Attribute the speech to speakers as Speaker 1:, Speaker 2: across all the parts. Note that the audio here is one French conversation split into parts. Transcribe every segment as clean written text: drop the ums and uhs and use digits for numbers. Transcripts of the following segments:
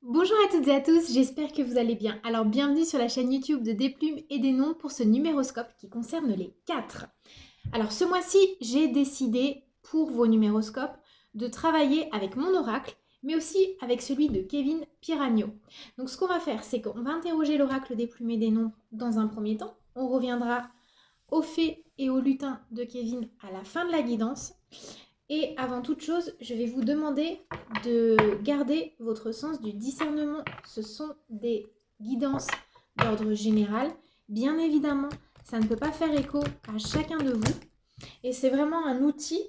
Speaker 1: Bonjour à toutes et à tous, j'espère que vous allez bien. Alors bienvenue sur la chaîne YouTube de Des Plumes et des Noms pour ce numéroscope qui concerne les 4. Alors ce mois-ci, j'ai décidé pour vos numéroscopes de travailler avec mon oracle, mais aussi avec celui de Kevin Piragno. Donc ce qu'on va faire, c'est qu'on va interroger l'oracle des Plumes et des Noms dans un premier temps. On reviendra aux fées et aux lutins de Kevin à la fin de la guidance. Et avant toute chose, je vais vous demander de garder votre sens du discernement. Ce sont des guidances d'ordre général. Bien évidemment, ça ne peut pas faire écho à chacun de vous. Et c'est vraiment un outil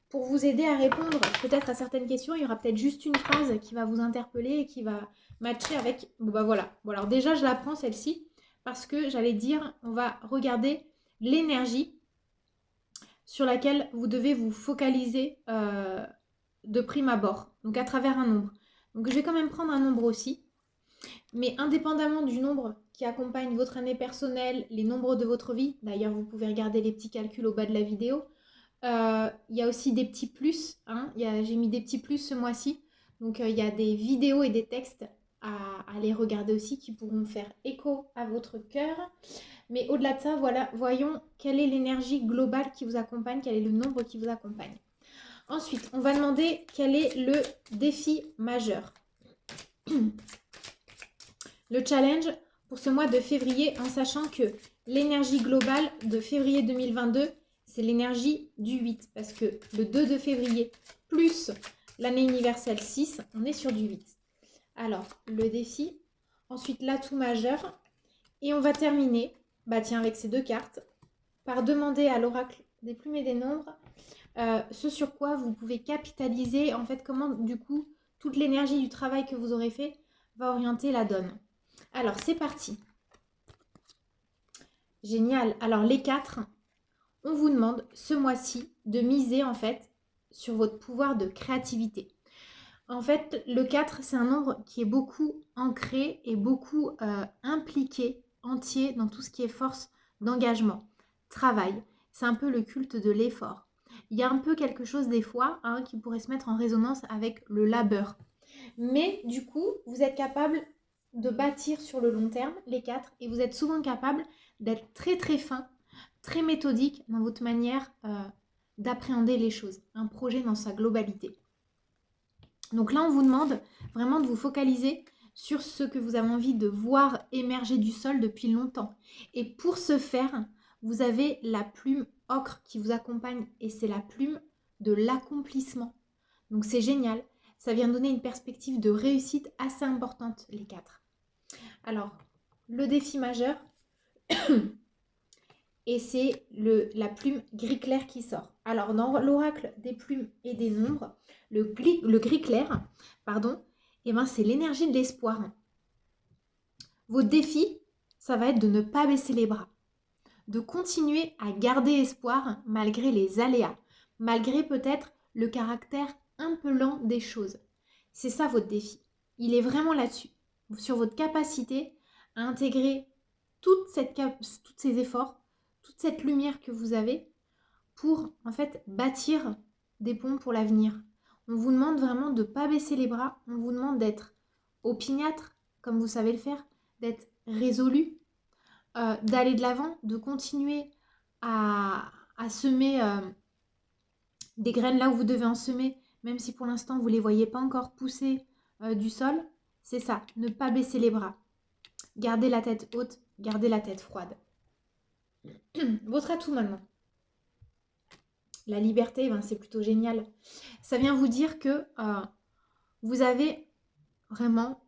Speaker 1: pour vous aider à répondre peut-être à certaines questions. Il y aura peut-être juste une phrase qui va vous interpeller et qui va matcher avec... Bon bah voilà. Bon alors déjà, je la prends celle-ci parce que j'allais dire, on va regarder l'énergie sur laquelle vous devez vous focaliser de prime abord, donc à travers un nombre. Donc je vais quand même prendre un nombre aussi, mais indépendamment du nombre qui accompagne votre année personnelle, les nombres de votre vie, d'ailleurs vous pouvez regarder les petits calculs au bas de la vidéo, il y a aussi des petits plus, hein. J'ai mis des petits plus ce mois-ci, donc il y a des vidéos et des textes à aller regarder aussi qui pourront faire écho à votre cœur. Mais au-delà de ça, voilà, voyons quelle est l'énergie globale qui vous accompagne, quel est le nombre qui vous accompagne. Ensuite, on va demander quel est le défi majeur. Le challenge pour ce mois de février, en sachant que l'énergie globale de février 2022, c'est l'énergie du 8, parce que le 2 de février plus l'année universelle 6, on est sur du 8. Alors, le défi, ensuite l'atout majeur, et on va terminer, bah tiens, avec ces deux cartes, par demander à l'oracle des plumes et des nombres ce sur quoi vous pouvez capitaliser, en fait, comment du coup toute l'énergie du travail que vous aurez fait va orienter la donne. Alors c'est parti. Génial. Alors les 4, on vous demande ce mois-ci de miser en fait sur votre pouvoir de créativité. En fait, le 4, c'est un nombre qui est beaucoup ancré et beaucoup impliqué, entier dans tout ce qui est force d'engagement, travail. C'est un peu le culte de l'effort. Il y a un peu quelque chose des fois qui pourrait se mettre en résonance avec le labeur. Mais du coup, vous êtes capable de bâtir sur le long terme, les 4, et vous êtes souvent capable d'être très très fin, très méthodique dans votre manière d'appréhender les choses, un projet dans sa globalité. Donc là, on vous demande vraiment de vous focaliser sur ce que vous avez envie de voir émerger du sol depuis longtemps. Et pour ce faire, vous avez la plume ocre qui vous accompagne et c'est la plume de l'accomplissement. Donc c'est génial. Ça vient donner une perspective de réussite assez importante, les 4. Alors, le défi majeur, et c'est la plume gris clair qui sort. Alors, dans l'oracle des plumes et des nombres, le gris clair, pardon, eh ben, c'est l'énergie de l'espoir. Votre défi, ça va être de ne pas baisser les bras, de continuer à garder espoir malgré les aléas, malgré peut-être le caractère un peu lent des choses. C'est ça votre défi. Il est vraiment là-dessus, sur votre capacité à intégrer tous ces efforts, toute cette lumière que vous avez pour en fait bâtir des ponts pour l'avenir. On vous demande vraiment de ne pas baisser les bras, on vous demande d'être opiniâtre, comme vous savez le faire, d'être résolu, d'aller de l'avant, de continuer à semer des graines là où vous devez en semer, même si pour l'instant vous ne les voyez pas encore pousser du sol. C'est ça, ne pas baisser les bras. Gardez la tête haute, gardez la tête froide. Votre atout maintenant. La liberté, ben, c'est plutôt génial. Ça vient vous dire que vous avez vraiment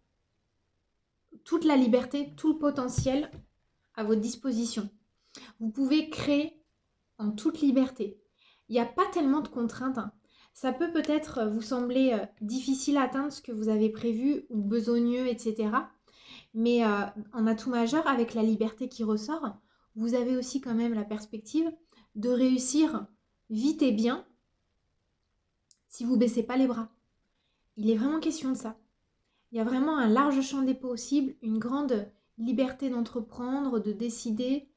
Speaker 1: toute la liberté, tout le potentiel à votre disposition. Vous pouvez créer en toute liberté. Il n'y a pas tellement de contraintes. Ça peut peut-être vous sembler difficile à atteindre ce que vous avez prévu ou besogneux, etc. Mais en atout majeur, avec la liberté qui ressort, vous avez aussi quand même la perspective de réussir vite et bien si vous ne baissez pas les bras. Il est vraiment question de ça. Il y a vraiment un large champ des possibles, une grande liberté d'entreprendre, de décider.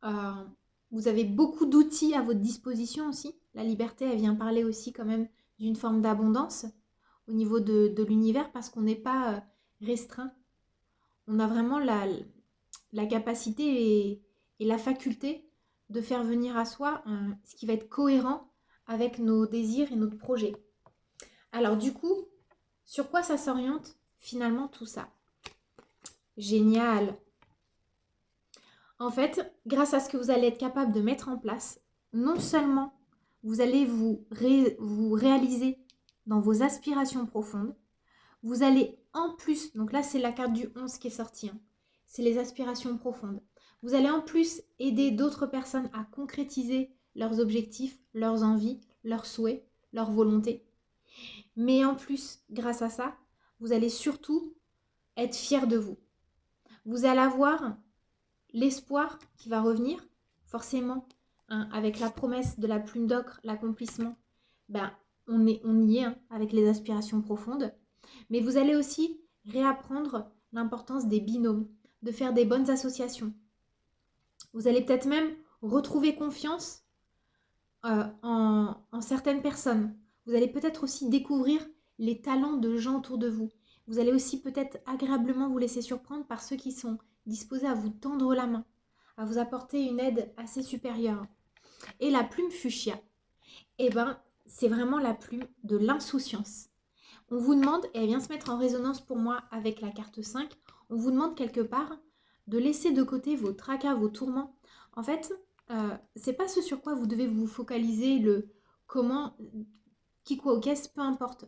Speaker 1: Vous avez beaucoup d'outils à votre disposition aussi. La liberté, elle vient parler aussi quand même d'une forme d'abondance au niveau de l'univers parce qu'on n'est pas restreint. On a vraiment la capacité et la faculté de faire venir à soi ce qui va être cohérent avec nos désirs et notre projet. Alors du coup, sur quoi ça s'oriente finalement tout ça? Génial! En fait, grâce à ce que vous allez être capable de mettre en place, non seulement vous allez vous réaliser dans vos aspirations profondes, vous allez en plus, donc là c'est la carte du 11 qui est sortie, hein, c'est les aspirations profondes. Vous allez en plus aider d'autres personnes à concrétiser leurs objectifs, leurs envies, leurs souhaits, leurs volontés. Mais en plus, grâce à ça, vous allez surtout être fiers de vous. Vous allez avoir l'espoir qui va revenir, forcément, hein, avec la promesse de la plume d'ocre, l'accomplissement, ben, on y est hein, avec les aspirations profondes. Mais vous allez aussi réapprendre l'importance des binômes, de faire des bonnes associations. Vous allez peut-être même retrouver confiance en certaines personnes. Vous allez peut-être aussi découvrir les talents de gens autour de vous. Vous allez aussi peut-être agréablement vous laisser surprendre par ceux qui sont disposés à vous tendre la main, à vous apporter une aide assez supérieure. Et la plume fuchsia, eh ben, c'est vraiment la plume de l'insouciance. On vous demande, et elle vient se mettre en résonance pour moi avec la carte 5, on vous demande quelque part de laisser de côté vos tracas, vos tourments. En fait, c'est pas ce sur quoi vous devez vous focaliser, le comment, qui, quoi, ou qu'est-ce, peu importe.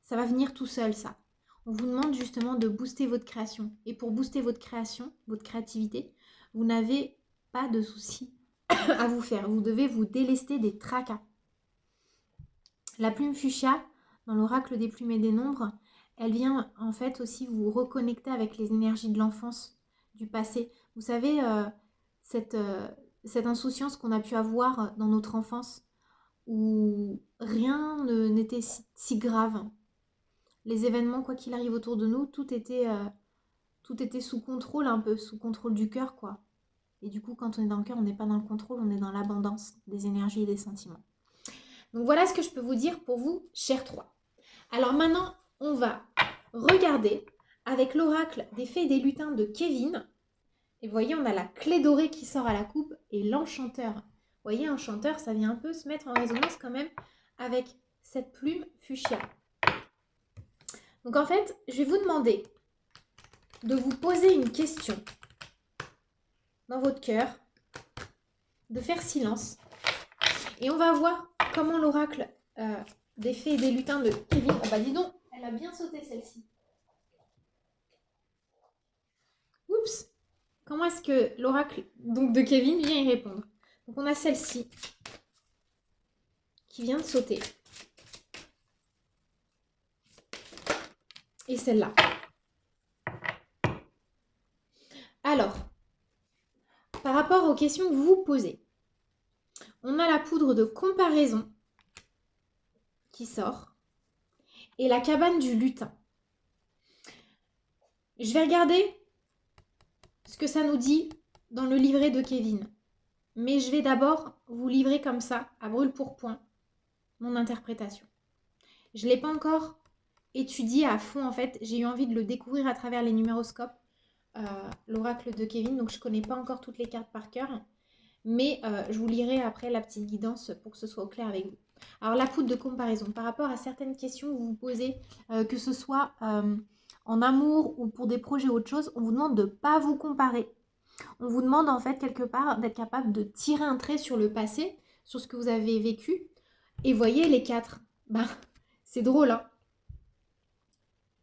Speaker 1: Ça va venir tout seul, ça. On vous demande justement de booster votre création. Et pour booster votre création, votre créativité, vous n'avez pas de souci à vous faire. Vous devez vous délester des tracas. La plume fuchsia, dans l'oracle des plumes et des nombres, elle vient en fait aussi vous reconnecter avec les énergies de l'enfance, du passé. Vous savez, cette insouciance qu'on a pu avoir dans notre enfance, où rien n'était si grave. Les événements, quoi qu'il arrive autour de nous, tout était sous contrôle, un peu sous contrôle du cœur, quoi. Et du coup, quand on est dans le cœur, on n'est pas dans le contrôle, on est dans l'abondance des énergies et des sentiments. Donc voilà ce que je peux vous dire pour vous, chers 3. Alors maintenant, on va regarder avec l'oracle des fées et des lutins de Kevin. Et vous voyez, on a la clé dorée qui sort à la coupe et l'enchanteur. Vous voyez, enchanteur, ça vient un peu se mettre en résonance quand même avec cette plume fuchsia. Donc en fait, je vais vous demander de vous poser une question dans votre cœur, de faire silence. Et on va voir comment l'oracle des fées et des lutins de Kevin... Ah bah dis donc, elle a bien sauté celle-ci. Oups. Comment est-ce que l'oracle donc de Kevin vient y répondre? Donc on a celle-ci qui vient de sauter. Et celle-là. Alors, par rapport aux questions que vous vous posez, on a la poudre de comparaison qui sort et la cabane du lutin. Je vais regarder ce que ça nous dit dans le livret de Kevin. Mais je vais d'abord vous livrer comme ça, à brûle-pourpoint, mon interprétation. Je ne l'ai pas encore étudié à fond en fait. J'ai eu envie de le découvrir à travers les numéroscopes, l'oracle de Kevin. Donc je ne connais pas encore toutes les cartes par cœur. Mais je vous lirai après la petite guidance pour que ce soit au clair avec vous. Alors la poudre de comparaison, par rapport à certaines questions que vous vous posez, que ce soit en amour ou pour des projets ou autre chose, on vous demande de ne pas vous comparer. On vous demande en fait quelque part d'être capable de tirer un trait sur le passé, sur ce que vous avez vécu. Et voyez les 4. Ben, c'est drôle, hein.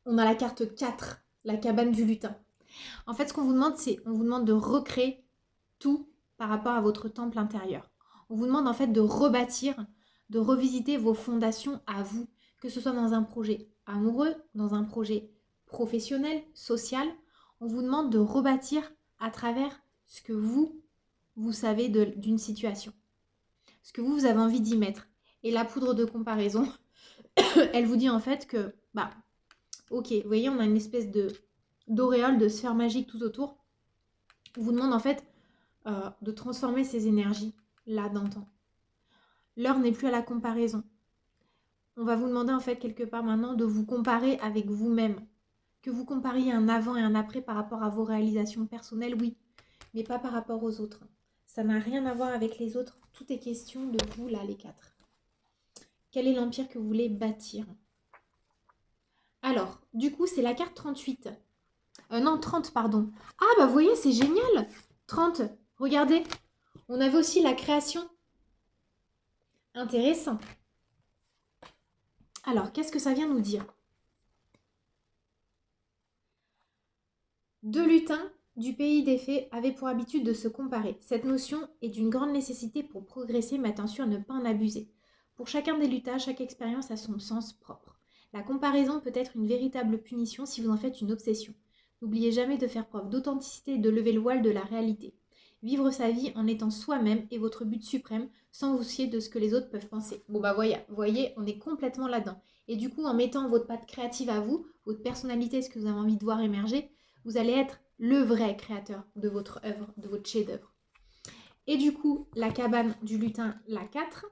Speaker 1: On a la carte 4, la cabane du lutin. En fait, ce qu'on vous demande, c'est on vous demande de recréer tout par rapport à votre temple intérieur. On vous demande en fait de rebâtir, de revisiter vos fondations à vous, que ce soit dans un projet amoureux, dans un projet professionnel, social. On vous demande de rebâtir à travers ce que vous savez d'une situation. Ce que vous avez envie d'y mettre. Et la poudre de comparaison, elle vous dit en fait que, bah, ok, vous voyez, on a une espèce d'auréole, de sphère magique tout autour. On vous demande en fait de transformer ces énergies là dans le temps. L'heure n'est plus à la comparaison. On va vous demander en fait quelque part maintenant de vous comparer avec vous-même. Que vous compariez un avant et un après par rapport à vos réalisations personnelles, oui, mais pas par rapport aux autres. Ça n'a rien à voir avec les autres. Tout est question de vous, là, les 4. Quel est l'empire que vous voulez bâtir? Alors, du coup, c'est la carte 38. Non, 30, pardon. Ah, bah vous voyez, c'est génial. 30, regardez. On avait aussi la création. Intéressant. Alors, qu'est-ce que ça vient nous dire? Deux lutins du pays des fées avaient pour habitude de se comparer. Cette notion est d'une grande nécessité pour progresser, mais attention à ne pas en abuser. Pour chacun des lutins, chaque expérience a son sens propre. La comparaison peut être une véritable punition si vous en faites une obsession. N'oubliez jamais de faire preuve d'authenticité et de lever le voile de la réalité. Vivre sa vie en étant soi-même est votre but suprême, sans vous soucier de ce que les autres peuvent penser. Bon bah voyez, on est complètement là-dedans. Et du coup, en mettant votre patte créative à vous, votre personnalité, ce que vous avez envie de voir émerger, vous allez être le vrai créateur de votre œuvre, de votre chef-d'œuvre. Et du coup, la cabane du lutin, la 4,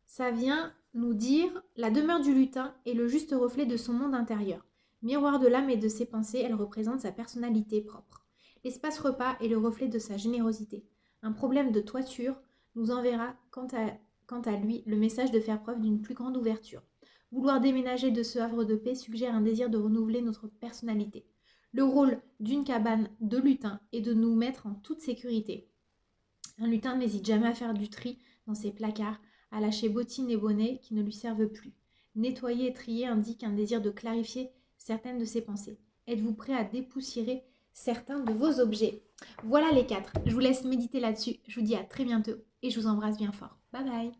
Speaker 1: ça vient nous dire la demeure du lutin est le juste reflet de son monde intérieur. Miroir de l'âme et de ses pensées, elle représente sa personnalité propre. L'espace repas est le reflet de sa générosité. Un problème de toiture nous enverra quant à lui le message de faire preuve d'une plus grande ouverture. Vouloir déménager de ce havre de paix suggère un désir de renouveler notre personnalité. Le rôle d'une cabane de lutin est de nous mettre en toute sécurité. Un lutin n'hésite jamais à faire du tri dans ses placards, à lâcher bottines et bonnets qui ne lui servent plus. Nettoyer et trier indique un désir de clarifier certaines de ses pensées. Êtes-vous prêt à dépoussiérer certains de vos objets? Voilà les 4. Je vous laisse méditer là-dessus. Je vous dis à très bientôt et je vous embrasse bien fort. Bye bye.